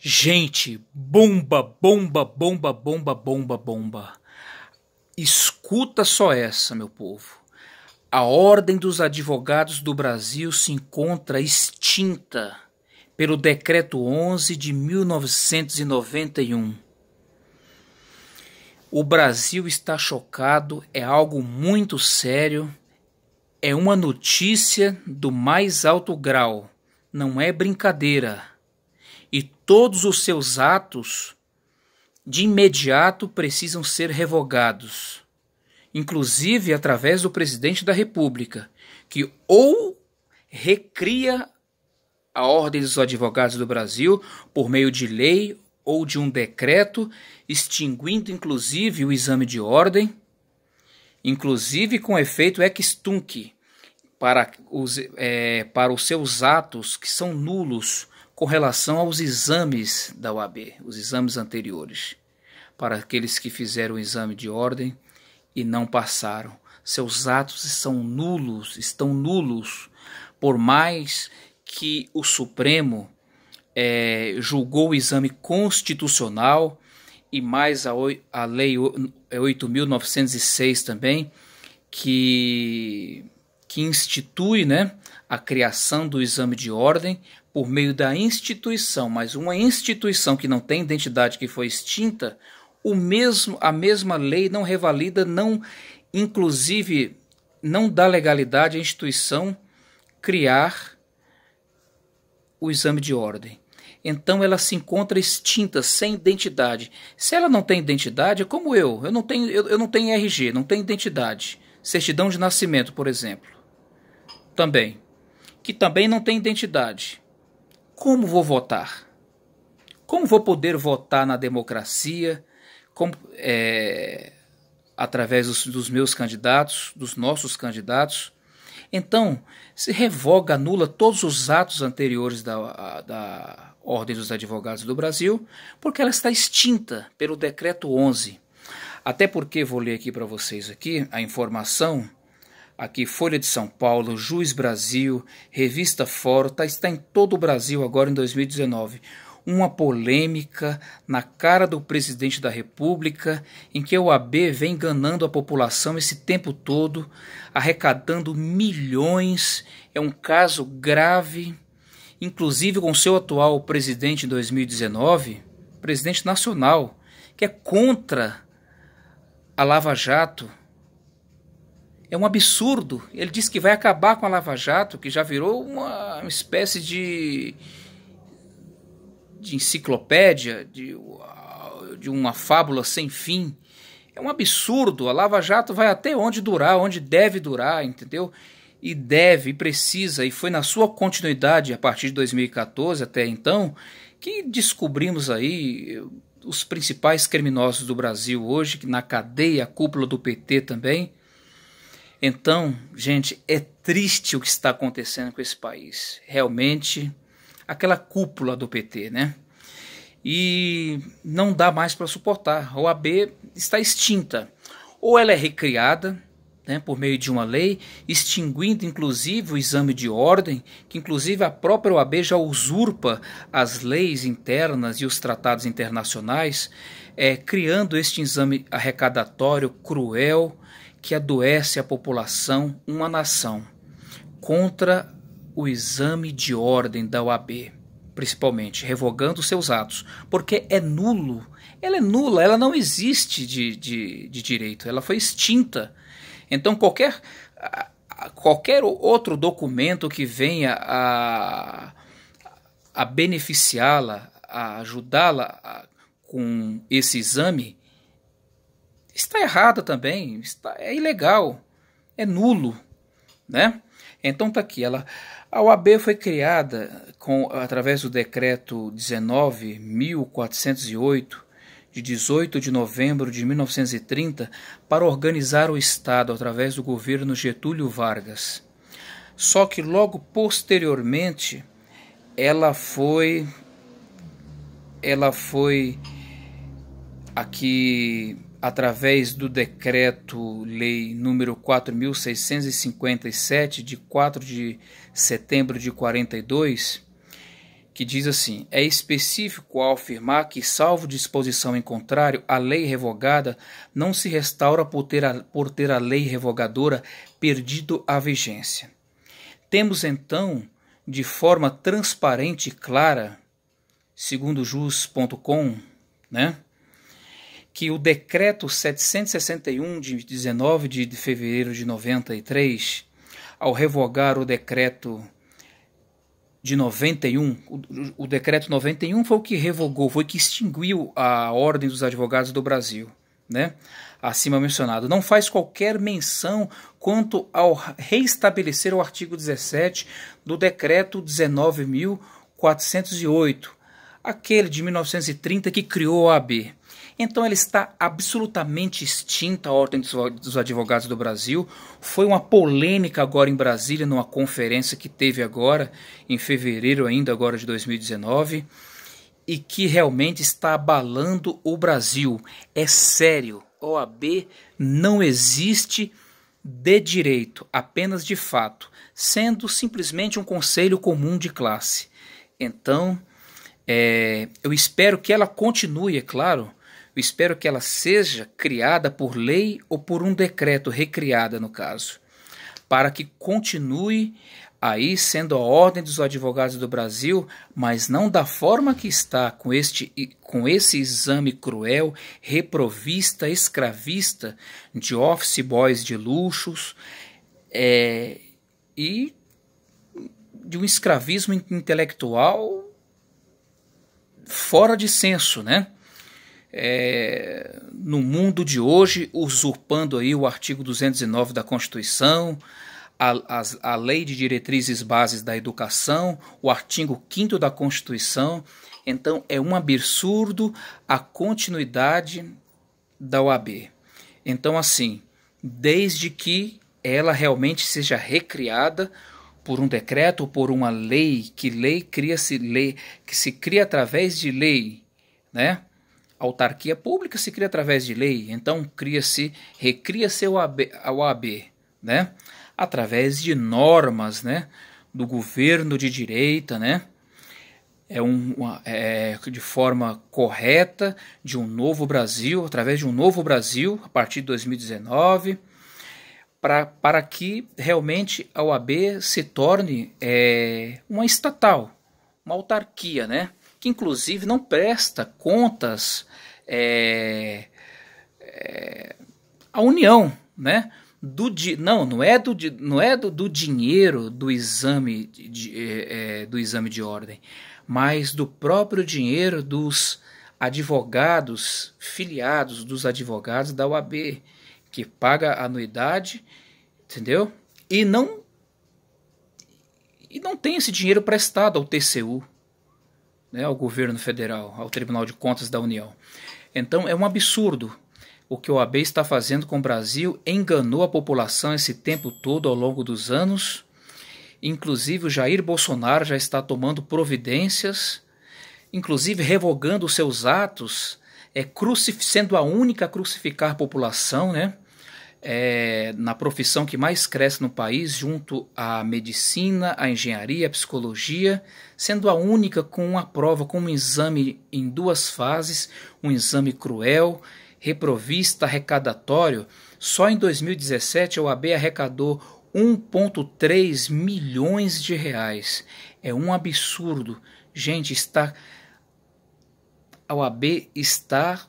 Gente, bomba, bomba, bomba, bomba, bomba, bomba. Escuta só essa, meu povo. A Ordem dos Advogados do Brasil se encontra extinta pelo Decreto 11 de 1991. O Brasil está chocado, é algo muito sério, é uma notícia do mais alto grau, não é brincadeira. E todos os seus atos, de imediato, precisam ser revogados, inclusive através do presidente da República, que ou recria a Ordem dos Advogados do Brasil por meio de lei ou de um decreto, extinguindo inclusive o exame de ordem, inclusive com efeito ex tunc, para os seus atos que são nulos com relação aos exames da OAB, os exames anteriores, para aqueles que fizeram o exame de ordem e não passaram. Seus atos estão nulos, por mais que o Supremo julgou o exame constitucional e mais a Lei 8.906 também, que institui, a criação do exame de ordem por meio da instituição, mas uma instituição que não tem identidade, que foi extinta, a mesma lei não revalida, inclusive não dá legalidade à instituição criar o exame de ordem. Então ela se encontra extinta, sem identidade. Se ela não tem identidade, é como eu não tenho RG, não tenho identidade. Certidão de nascimento, por exemplo, que também não tem identidade. Como vou votar? Como vou poder votar na democracia? Através dos meus candidatos, dos nossos candidatos? Então, se revoga, anula todos os atos anteriores da Ordem dos Advogados do Brasil, porque ela está extinta pelo Decreto 11. Até porque, vou ler aqui para vocês a informação, aqui Folha de São Paulo, Juiz Brasil, Revista Fórum, está em todo o Brasil agora em 2019. Uma polêmica na cara do presidente da República, em que a OAB vem enganando a população esse tempo todo, arrecadando milhões. É um caso grave, inclusive com seu atual presidente em 2019, presidente nacional, que é contra a Lava Jato. É um absurdo. Ele disse que vai acabar com a Lava Jato, que já virou uma espécie de enciclopédia, de uma fábula sem fim. É um absurdo. A Lava Jato vai até onde durar, onde deve durar, entendeu? E precisa, e foi na sua continuidade a partir de 2014 até então, que descobrimos aí os principais criminosos do Brasil hoje, na cadeia, a cúpula do PT também. Então, gente, é triste o que está acontecendo com esse país. Realmente, aquela cúpula do PT, E não dá mais para suportar. A OAB está extinta. Ou ela é recriada, por meio de uma lei, extinguindo inclusive o exame de ordem, que inclusive a própria OAB já usurpa as leis internas e os tratados internacionais, criando este exame arrecadatório cruel, que adoece a população, uma nação, contra o exame de ordem da OAB, principalmente, revogando seus atos, porque é nulo. Ela é nula, ela não existe de direito, ela foi extinta. Então qualquer outro documento que venha a beneficiá-la, a ajudá-la com esse exame, está errada também, é ilegal, é nulo, Então está aqui, a OAB foi criada através do decreto 19.408, de 18 de novembro de 1930, para organizar o Estado através do governo Getúlio Vargas. Só que logo posteriormente ela foi aqui através do decreto-lei número 4.657, de 4 de setembro de 42, que diz assim: é específico ao afirmar que, salvo disposição em contrário, a lei revogada não se restaura por ter a lei revogadora perdido a vigência. Temos então, de forma transparente e clara, segundo jus.com, né, que o decreto 761 de 19 de fevereiro de 93, ao revogar o decreto de 91, o decreto 91 foi o que revogou, foi o que extinguiu a Ordem dos Advogados do Brasil, né? Acima mencionado. Não faz qualquer menção quanto ao reestabelecer o artigo 17 do decreto 19.408, aquele de 1930 que criou a OAB. Então ela está absolutamente extinta, a Ordem dos Advogados do Brasil. Foi uma polêmica agora em Brasília, numa conferência que teve agora, em fevereiro ainda, agora de 2019, e que realmente está abalando o Brasil. É sério, a OAB não existe de direito, apenas de fato, sendo simplesmente um conselho comum de classe. Então, eu espero que ela continue, é claro. Eu espero que ela seja criada por lei ou por um decreto, recriada no caso, para que continue aí sendo a Ordem dos Advogados do Brasil, mas não da forma que está, com esse exame cruel, reprovista, escravista, de office boys de luxos, e de um escravismo intelectual fora de senso, né? No mundo de hoje, usurpando aí o artigo 209 da Constituição, a Lei de Diretrizes Bases da Educação, o artigo 5º da Constituição. Então é um absurdo a continuidade da OAB. Então, assim, desde que ela realmente seja recriada por um decreto ou por uma lei, que se cria através de lei, né? A autarquia pública se cria através de lei, então recria-se a OAB, né? Através de normas, né? Do governo de direita, né? De forma correta, de um novo Brasil, através de um novo Brasil, a partir de 2019, para que realmente a OAB se torne uma estatal, uma autarquia, né? Que inclusive não presta contas à União, né? Não é do dinheiro do exame de ordem, mas do próprio dinheiro dos advogados filiados, dos advogados da OAB, que paga anuidade, entendeu? E não tem esse dinheiro prestado ao TCU, né, ao governo federal, ao Tribunal de Contas da União. Então é um absurdo o que o OAB está fazendo com o Brasil. Enganou a população esse tempo todo ao longo dos anos. Inclusive o Jair Bolsonaro já está tomando providências, inclusive revogando os seus atos, sendo a única a crucificar a população, né? Na profissão que mais cresce no país, junto à medicina, à engenharia, à psicologia, sendo a única com uma prova, com um exame em 2 fases, um exame cruel, reprovista, arrecadatório. Só em 2017 a OAB arrecadou 1,3 milhões de reais. É um absurdo. Gente, a OAB está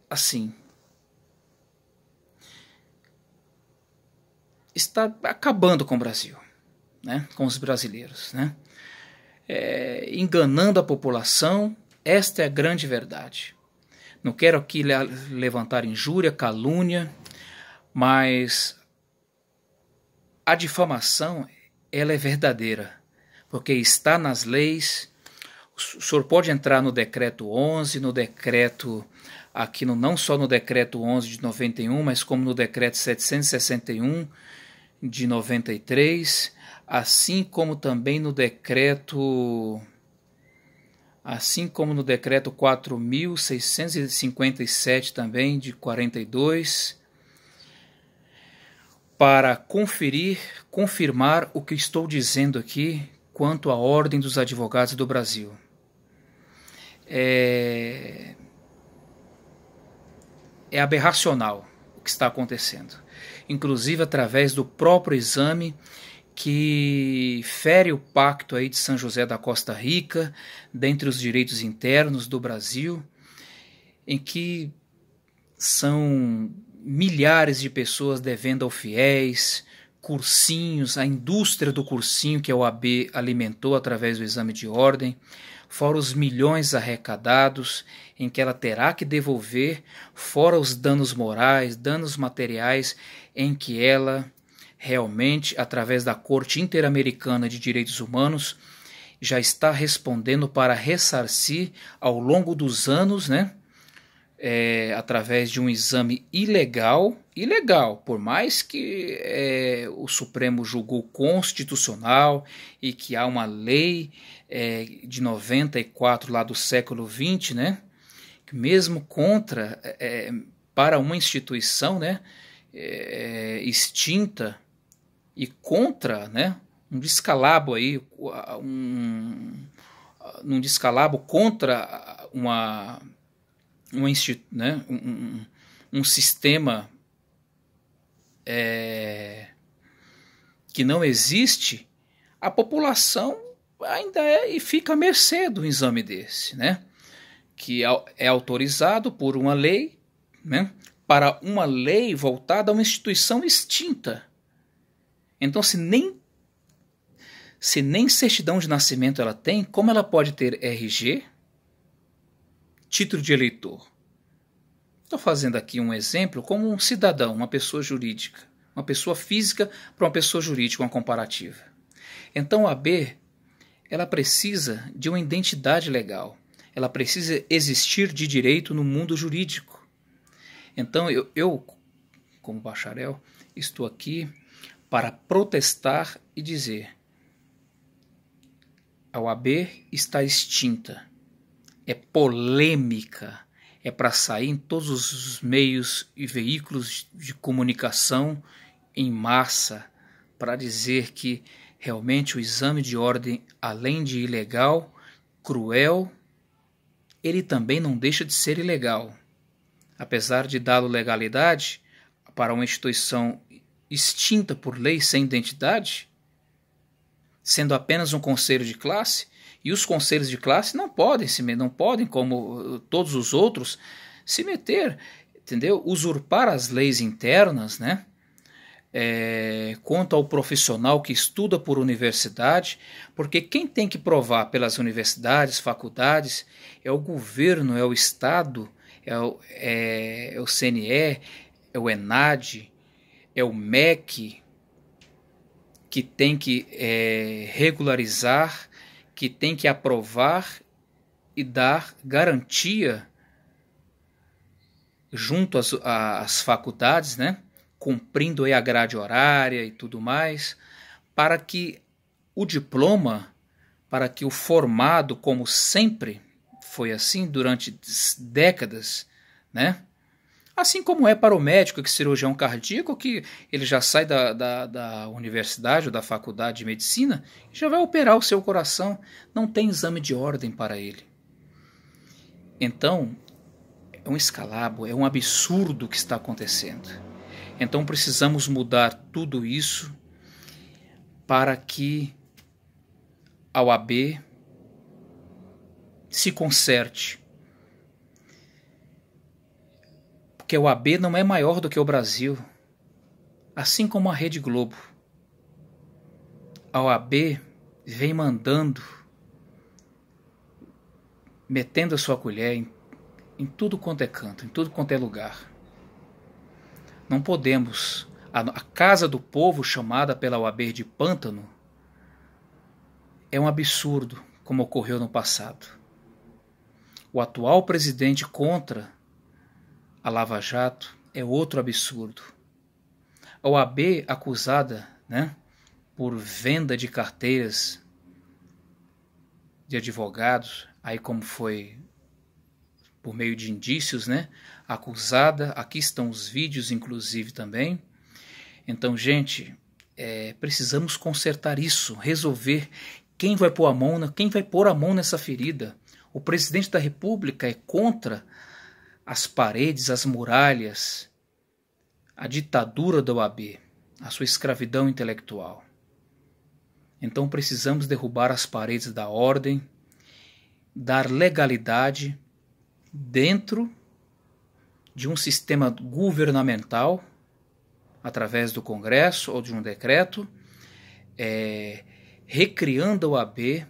assim, está acabando com o Brasil, né? Com os brasileiros, né? Enganando a população. Esta é a grande verdade. Não quero aqui levantar injúria, calúnia, mas a difamação, ela é verdadeira, porque está nas leis. O senhor pode entrar no decreto 11, no decreto aqui, não só no decreto 11 de 91, mas como no decreto 761 de 93, assim como também no decreto 4.657 também de 42, para confirmar o que estou dizendo aqui quanto à Ordem dos Advogados do Brasil. É aberracional o que está acontecendo, inclusive através do próprio exame que fere o pacto aí de São José da Costa Rica, dentre os direitos internos do Brasil, em que são milhares de pessoas devendo ao fiéis, cursinhos, a indústria do cursinho que a OAB alimentou através do exame de ordem, fora os milhões arrecadados em que ela terá que devolver, fora os danos morais, danos materiais em que ela realmente, através da Corte Interamericana de Direitos Humanos, já está respondendo para ressarcir ao longo dos anos, né? Através de um exame ilegal, por mais que o Supremo julgou constitucional e que há uma lei de 94 lá do século XX, né, que mesmo contra, para uma instituição, né, extinta e contra, né, um descalabro aí, num descalabro contra um sistema que não existe, a população ainda e fica à mercê de um exame desse, né? Que é autorizado por uma lei, né? Para uma lei voltada a uma instituição extinta. Então, se nem certidão de nascimento ela tem, como ela pode ter RG? Título de eleitor. Estou fazendo aqui um exemplo como um cidadão, uma pessoa jurídica, uma pessoa física para uma pessoa jurídica, uma comparativa. Então a OAB, ela precisa de uma identidade legal, ela precisa existir de direito no mundo jurídico. Então eu como bacharel, estou aqui para protestar e dizer: a OAB está extinta. É polêmica, é para sair em todos os meios e veículos de comunicação em massa, para dizer que realmente o exame de ordem, além de ilegal, cruel, ele também não deixa de ser ilegal. Apesar de dá-lo legalidade para uma instituição extinta por lei sem identidade, sendo apenas um conselho de classe, e os conselhos de classe não podem, como todos os outros, se meter, entendeu? Usurpar as leis internas, né? Quanto ao profissional que estuda por universidade, porque quem tem que provar pelas universidades, faculdades, é o governo, é o Estado, é o CNE, é o ENAD, é o MEC, que tem que regularizar, que tem que aprovar e dar garantia junto às faculdades, né, cumprindo aí a grade horária e tudo mais, para que o diploma, para que o formado, como sempre foi assim durante décadas, né, assim como é para o médico, que é cirurgião cardíaco, que ele já sai da universidade ou da faculdade de medicina e já vai operar o seu coração. Não tem exame de ordem para ele. Então, é um escalabro, é um absurdo o que está acontecendo. Então precisamos mudar tudo isso para que a OAB se conserte. Porque a OAB não é maior do que o Brasil, assim como a Rede Globo. A OAB vem mandando, metendo a sua colher em tudo quanto é canto, em tudo quanto é lugar. Não podemos. A Casa do Povo, chamada pela OAB de pântano, é um absurdo, como ocorreu no passado. O atual presidente contra a Lava Jato é outro absurdo. A OAB acusada, né, por venda de carteiras de advogados, aí como foi por meio de indícios, né, acusada, aqui estão os vídeos inclusive também, Então, gente, precisamos consertar isso, resolver quem vai pôr a mão nessa ferida. O presidente da República é contra as paredes, as muralhas, a ditadura da OAB, a sua escravidão intelectual. Então precisamos derrubar as paredes da ordem, dar legalidade dentro de um sistema governamental, através do Congresso ou de um decreto, recriando a OAB,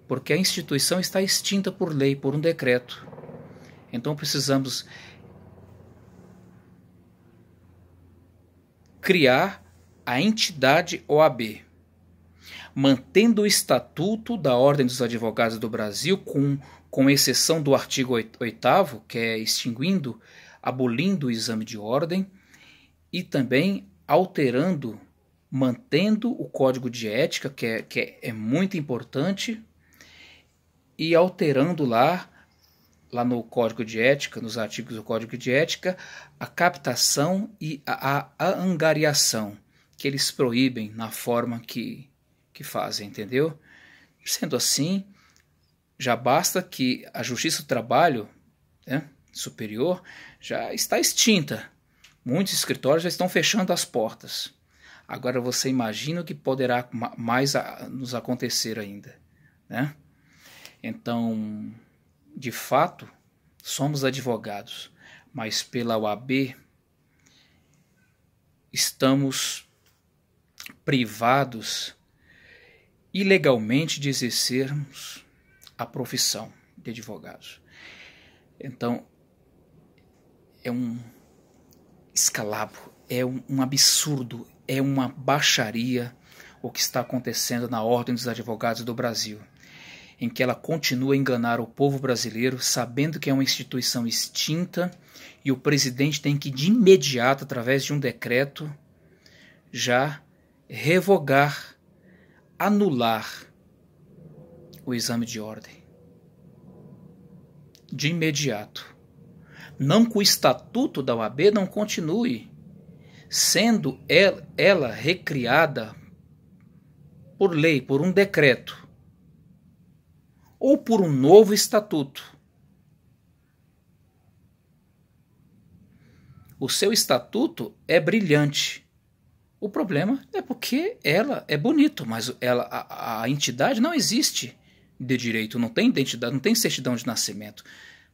porque a instituição está extinta por lei, por um decreto. Então precisamos criar a entidade OAB, mantendo o Estatuto da Ordem dos Advogados do Brasil, com exceção do artigo 8º, que é abolindo o exame de ordem, e também alterando, mantendo o Código de Ética, que é muito importante, e alterando lá no Código de Ética, nos artigos do Código de Ética, a captação e a angariação, que eles proíbem na forma que fazem, entendeu? Sendo assim, já basta que a Justiça do Trabalho, né, superior já está extinta. Muitos escritórios já estão fechando as portas. Agora você imagina o que poderá mais nos acontecer ainda, né? Então, de fato, somos advogados, mas pela OAB estamos privados ilegalmente de exercermos a profissão de advogados. Então, é um escalabro, é um absurdo, é uma baixaria o que está acontecendo na Ordem dos Advogados do Brasil, em que ela continua a enganar o povo brasileiro, sabendo que é uma instituição extinta, e o presidente tem que, de imediato, através de um decreto, já revogar, anular o exame de ordem. De imediato. Não que o estatuto da OAB não continue sendo ela recriada por lei, por um decreto, ou por um novo estatuto. O seu estatuto é brilhante. O problema é porque ela é bonito, mas a entidade não existe de direito, não tem identidade, não tem certidão de nascimento,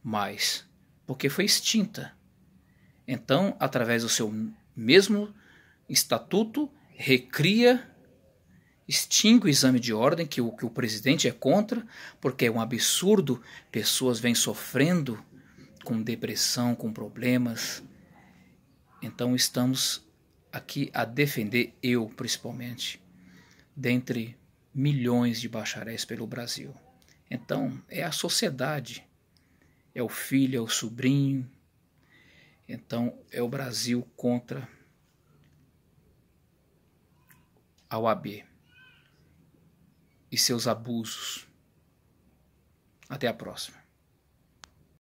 mas porque foi extinta. Então, através do seu mesmo estatuto, recria, extingue o exame de ordem, que o presidente é contra, porque é um absurdo, pessoas vêm sofrendo com depressão, com problemas. Então estamos aqui a defender, eu principalmente, dentre milhões de bacharéis pelo Brasil. Então é a sociedade, é o filho, é o sobrinho. Então é o Brasil contra a OAB e seus abusos. Até a próxima.